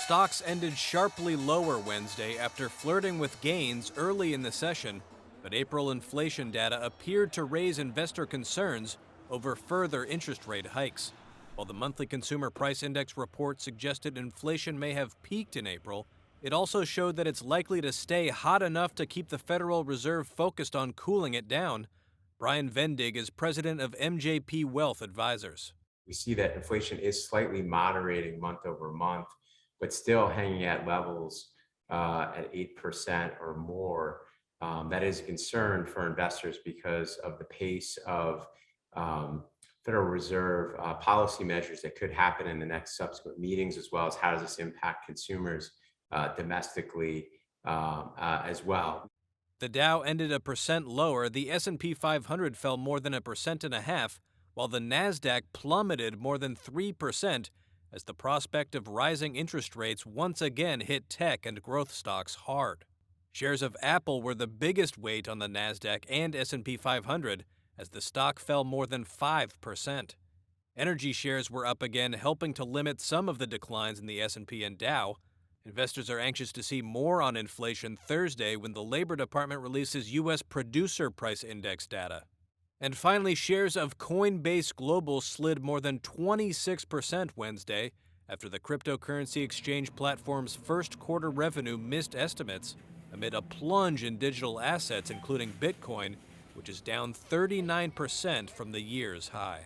Stocks ended sharply lower Wednesday after flirting with gains early in the session, but April inflation data appeared to raise investor concerns over further interest rate hikes. While the monthly consumer price index report suggested inflation may have peaked in April, it also showed that it's likely to stay hot enough to keep the Federal Reserve focused on cooling it down. Brian Vendig is president of MJP Wealth Advisors. We see that inflation is slightly moderating month over month, but still hanging at levels at 8% or more. That is a concern for investors because of the pace of Federal Reserve policy measures that could happen in the next subsequent meetings, as well as how does this impact consumers domestically as well. The Dow ended 1% lower, the S&P 500 fell more than 1.5%, while the Nasdaq plummeted more than 3% as the prospect of rising interest rates once again hit tech and growth stocks hard. Shares of Apple were the biggest weight on the Nasdaq and S&P 500 as the stock fell more than 5%. Energy shares were up again, helping to limit some of the declines in the S&P and Dow. Investors are anxious to see more on inflation Thursday when the Labor Department releases U.S. Producer Price Index data. And finally, shares of Coinbase Global slid more than 26% Wednesday after the cryptocurrency exchange platform's first quarter revenue missed estimates amid a plunge in digital assets, including Bitcoin, which is down 39% from the year's high.